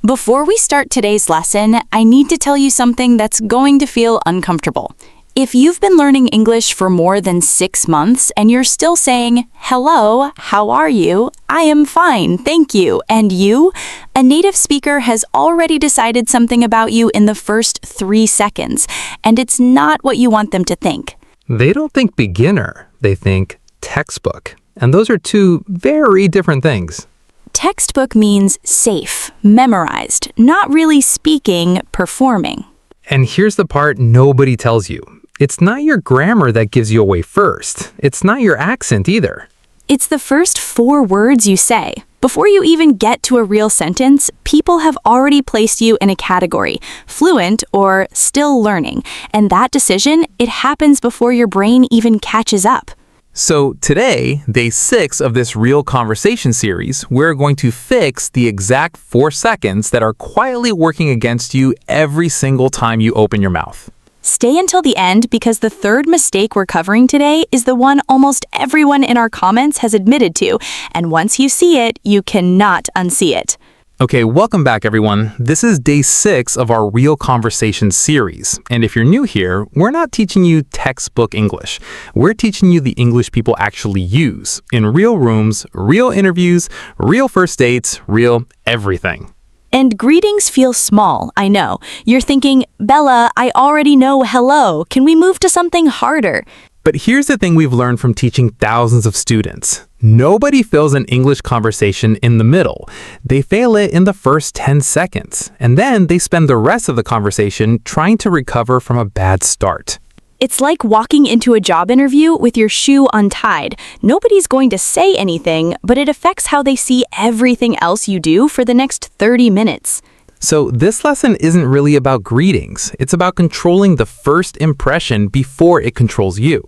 Before we start today's lesson, I need to tell you something that's going to feel uncomfortable. If you've been learning English for more than 6 months and you're still saying, "Hello, how are you? I am fine, thank you, and you?" a native speaker has already decided something about you in the first 3 seconds, and it's not what you want them to think. They don't think beginner, they think textbook. And those are two very different things. Textbook means safe, memorized, not really speaking, performing. And here's the part nobody tells you. It's not your grammar that gives you away first. It's not your accent either. It's the first 4 words you say. Before you even get to a real sentence, people have already placed you in a category, fluent or still learning. And that decision, it happens before your brain even catches up. So today, day 6 of this Real Conversation series, we're going to fix the exact 4 seconds that are quietly working against you every single time you open your mouth. Stay until the end because the third mistake we're covering today is the one almost everyone in our comments has admitted to, and once you see it, you cannot unsee it. Okay, welcome back everyone. This is day 6 of our Real Conversation series. And if you're new here, we're not teaching you textbook English. We're teaching you the English people actually use in real rooms, real interviews, real first dates, real everything. And greetings feel small, I know. You're thinking, Bella, I already know hello. Can we move to something harder? But here's the thing we've learned from teaching thousands of students. Nobody fails an English conversation in the middle. They fail it in the first 10 seconds, and then they spend the rest of the conversation trying to recover from a bad start. It's like walking into a job interview with your shoe untied. Nobody's going to say anything, but it affects how they see everything else you do for the next 30 minutes. So this lesson isn't really about greetings. It's about controlling the first impression before it controls you.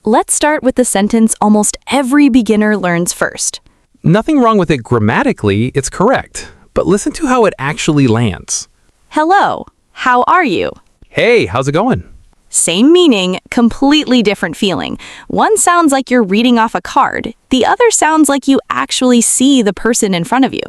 Let's start with the sentence almost every beginner learns first. Nothing wrong with it grammatically, it's correct. But listen to how it actually lands. Hello, how are you? Hey, how's it going? Same meaning, completely different feeling. One sounds like you're reading off a card. The other sounds like you actually see the person in front of you.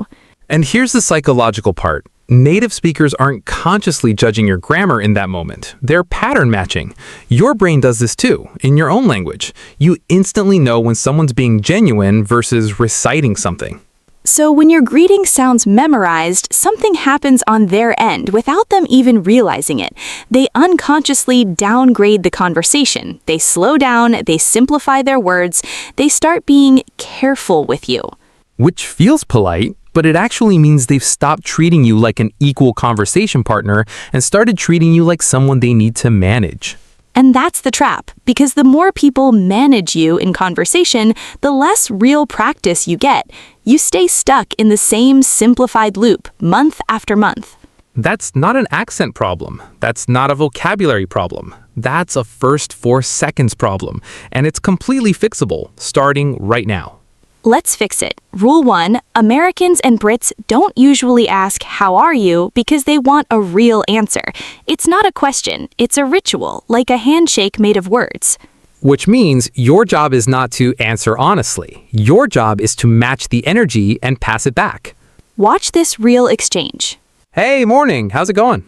And here's the psychological part. Native speakers aren't consciously judging your grammar in that moment. They're pattern matching. Your brain does this too, in your own language. You instantly know when someone's being genuine versus reciting something. So when your greeting sounds memorized, something happens on their end without them even realizing it. They unconsciously downgrade the conversation. They slow down, they simplify their words, they start being careful with you. Which feels polite, but it actually means they've stopped treating you like an equal conversation partner and started treating you like someone they need to manage. And that's the trap, because the more people manage you in conversation, the less real practice you get. You stay stuck in the same simplified loop, month after month. That's not an accent problem. That's not a vocabulary problem. That's a first 4 seconds problem, and it's completely fixable, starting right now. Let's fix it. Rule 1, Americans and Brits don't usually ask, "How are you?" because they want a real answer. It's not a question, it's a ritual, like a handshake made of words. Which means your job is not to answer honestly. Your job is to match the energy and pass it back. Watch this real exchange. Hey, morning. How's it going?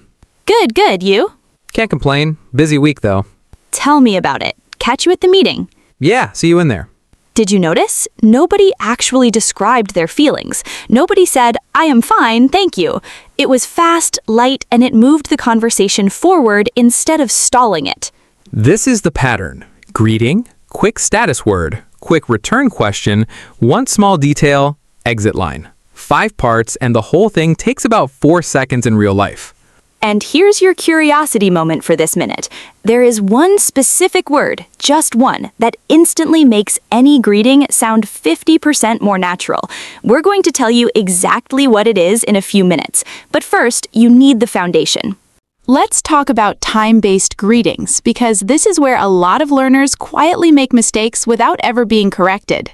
Good, good, you? Can't complain. Busy week, though. Tell me about it. Catch you at the meeting. Yeah, see you in there. Did you notice? Nobody actually described their feelings. Nobody said, "I am fine, thank you." It was fast, light, and it moved the conversation forward instead of stalling it. This is the pattern. Greeting, quick status word, quick return question, one small detail, exit line. 5 parts, and the whole thing takes about 4 seconds in real life. And here's your curiosity moment for this minute. There is one specific word, just one, that instantly makes any greeting sound 50% more natural. We're going to tell you exactly what it is in a few minutes. But first, you need the foundation. Let's talk about time-based greetings, because this is where a lot of learners quietly make mistakes without ever being corrected.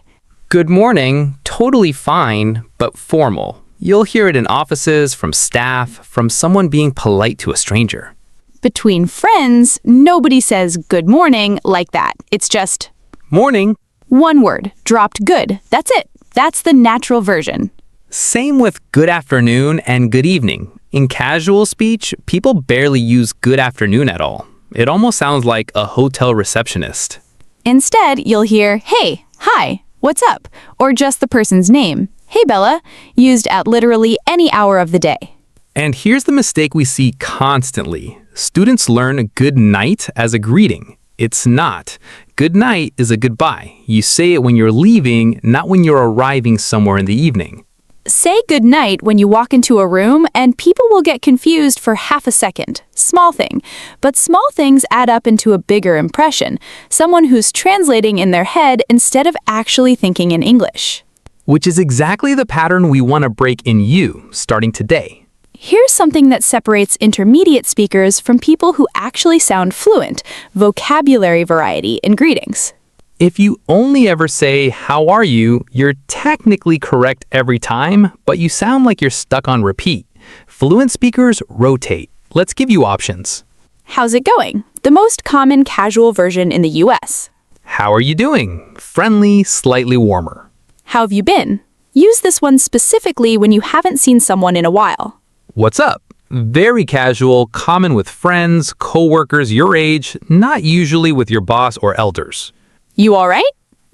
Good morning, totally fine, but formal. You'll hear it in offices, from staff, from someone being polite to a stranger. Between friends, nobody says good morning like that. It's just Morning. one word, dropped good. That's it. That's the natural version. Same with good afternoon and good evening. In casual speech, people barely use good afternoon at all. It almost sounds like a hotel receptionist. Instead, you'll hear, hey, hi, what's up? Or just the person's name, hey Bella, used at literally any hour of the day. And here's the mistake we see constantly. Students learn good night as a greeting. It's not. Good night is a goodbye. You say it when you're leaving, not when you're arriving somewhere in the evening. Say good night when you walk into a room and people will get confused for half a second. Small thing. But small things add up into a bigger impression. Someone who's translating in their head instead of actually thinking in English. Which is exactly the pattern we want to break in you, starting today. Here's something that separates intermediate speakers from people who actually sound fluent, vocabulary variety in greetings. If you only ever say, how are you, you're technically correct every time, but you sound like you're stuck on repeat. Fluent speakers rotate. Let's give you options. How's it going? The most common casual version in the US. How are you doing? Friendly, slightly warmer. How have you been? Use this one specifically when you haven't seen someone in a while. What's up? Very casual, common with friends, coworkers your age, not usually with your boss or elders. You all right?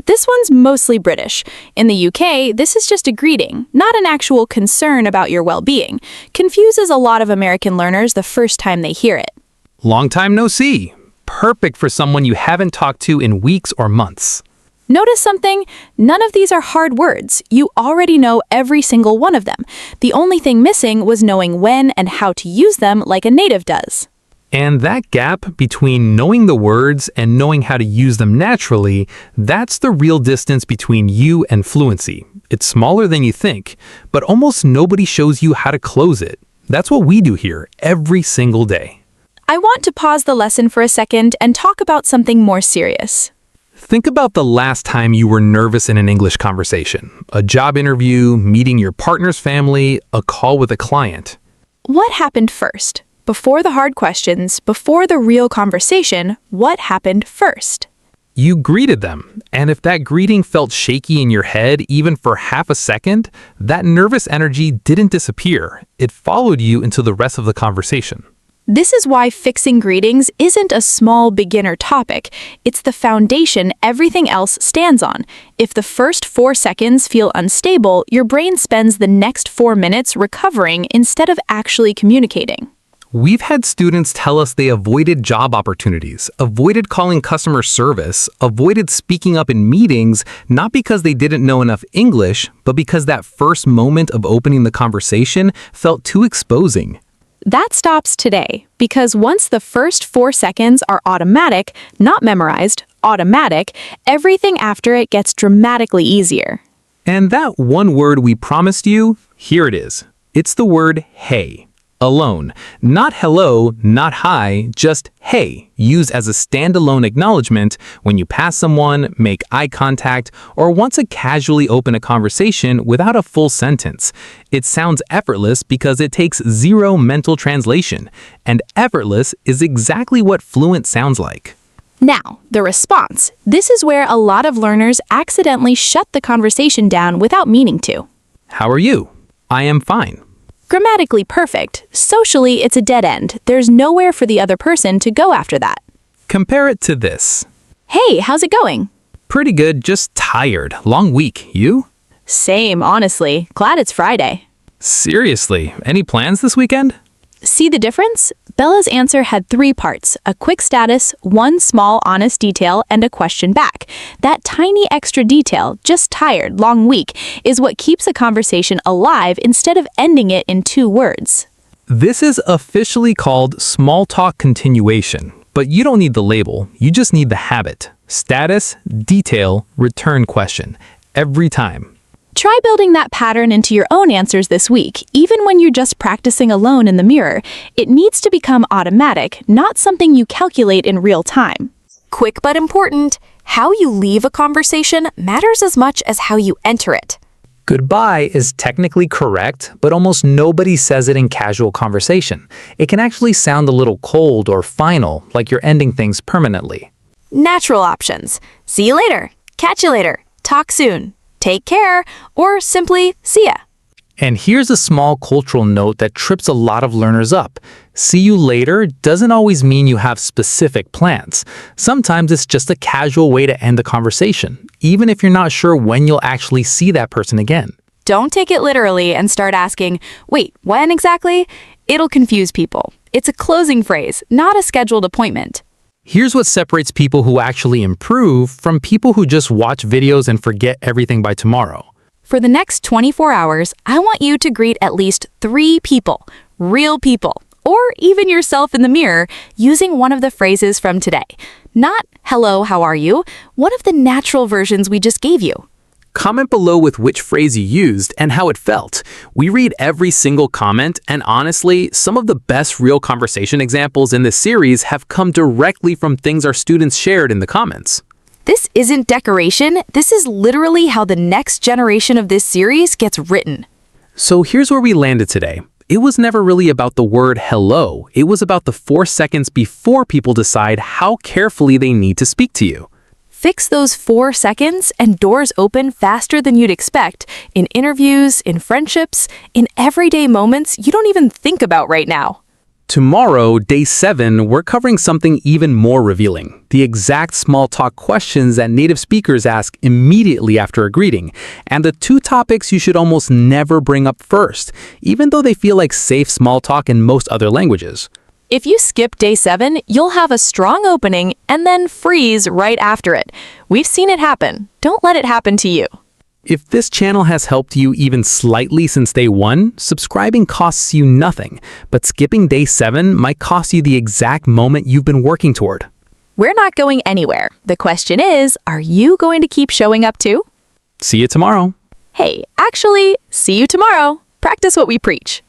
This one's mostly British. In the UK, this is just a greeting, not an actual concern about your well-being. Confuses a lot of American learners the first time they hear it. Long time no see. Perfect for someone you haven't talked to in weeks or months. Notice something? None of these are hard words. You already know every single one of them. The only thing missing was knowing when and how to use them like a native does. And that gap between knowing the words and knowing how to use them naturally, that's the real distance between you and fluency. It's smaller than you think, but almost nobody shows you how to close it. That's what we do here every single day. I want to pause the lesson for a second and talk about something more serious. Think about the last time you were nervous in an English conversation. A job interview, meeting your partner's family, a call with a client. What happened first? Before the hard questions, before the real conversation, what happened first? You greeted them, and if that greeting felt shaky in your head even for half a second, that nervous energy didn't disappear. It followed you into the rest of the conversation. This is why fixing greetings isn't a small beginner topic. It's the foundation everything else stands on. If the first 4 seconds feel unstable, your brain spends the next 4 minutes recovering instead of actually communicating. We've had students tell us they avoided job opportunities, avoided calling customer service, avoided speaking up in meetings, not because they didn't know enough English, but because that first moment of opening the conversation felt too exposing. That stops today, because once the first 4 seconds are automatic, not memorized, automatic, everything after it gets dramatically easier. And that one word we promised you, here it is. It's the word hey. Alone. Not hello, not hi, just hey, used as a standalone acknowledgement when you pass someone, make eye contact, or want to casually open a conversation without a full sentence. It sounds effortless because it takes zero mental translation, and effortless is exactly what fluent sounds like. Now, the response. This is where a lot of learners accidentally shut the conversation down without meaning to. How are you? I am fine. Grammatically perfect. Socially, it's a dead end. There's nowhere for the other person to go after that. Compare it to this. Hey, how's it going? Pretty good, just tired. Long week. You? Same, honestly. Glad it's Friday. Seriously, any plans this weekend? See the difference? Bella's answer had 3 parts, a quick status, 1 small honest detail, and a question back. That tiny extra detail, just tired, long week, is what keeps a conversation alive instead of ending it in 2 words. This is officially called small talk continuation, but you don't need the label, you just need the habit. Status, detail, return question. Every time. Try building that pattern into your own answers this week, even when you're just practicing alone in the mirror. It needs to become automatic, not something you calculate in real time. Quick but important, how you leave a conversation matters as much as how you enter it. Goodbye is technically correct, but almost nobody says it in casual conversation. It can actually sound a little cold or final, like you're ending things permanently. Natural options. See you later. Catch you later. Talk soon. Take care, or simply see ya. And here's a small cultural note that trips a lot of learners up. See you later doesn't always mean you have specific plans. Sometimes it's just a casual way to end the conversation, even if you're not sure when you'll actually see that person again. Don't take it literally and start asking, wait, when exactly? It'll confuse people. It's a closing phrase, not a scheduled appointment. Here's what separates people who actually improve from people who just watch videos and forget everything by tomorrow. For the next 24 hours, I want you to greet at least 3 people, real people, or even yourself in the mirror, using one of the phrases from today. Not, hello, how are you? One of the natural versions we just gave you. Comment below with which phrase you used and how it felt. We read every single comment, and honestly, some of the best real conversation examples in this series have come directly from things our students shared in the comments. This isn't decoration, this is literally how the next generation of this series gets written. So here's where we landed today. It was never really about the word hello. It was about the 4 seconds before people decide how carefully they need to speak to you. Fix those 4 seconds and doors open faster than you'd expect in interviews, in friendships, in everyday moments you don't even think about right now. Tomorrow, day 7, we're covering something even more revealing. The exact small talk questions that native speakers ask immediately after a greeting, and the 2 topics you should almost never bring up first, even though they feel like safe small talk in most other languages. If you skip day 7, you'll have a strong opening and then freeze right after it. We've seen it happen. Don't let it happen to you. If this channel has helped you even slightly since day 1, subscribing costs you nothing, but skipping day 7 might cost you the exact moment you've been working toward. We're not going anywhere. The question is, are you going to keep showing up too? See you tomorrow. Hey, actually, see you tomorrow. Practice what we preach.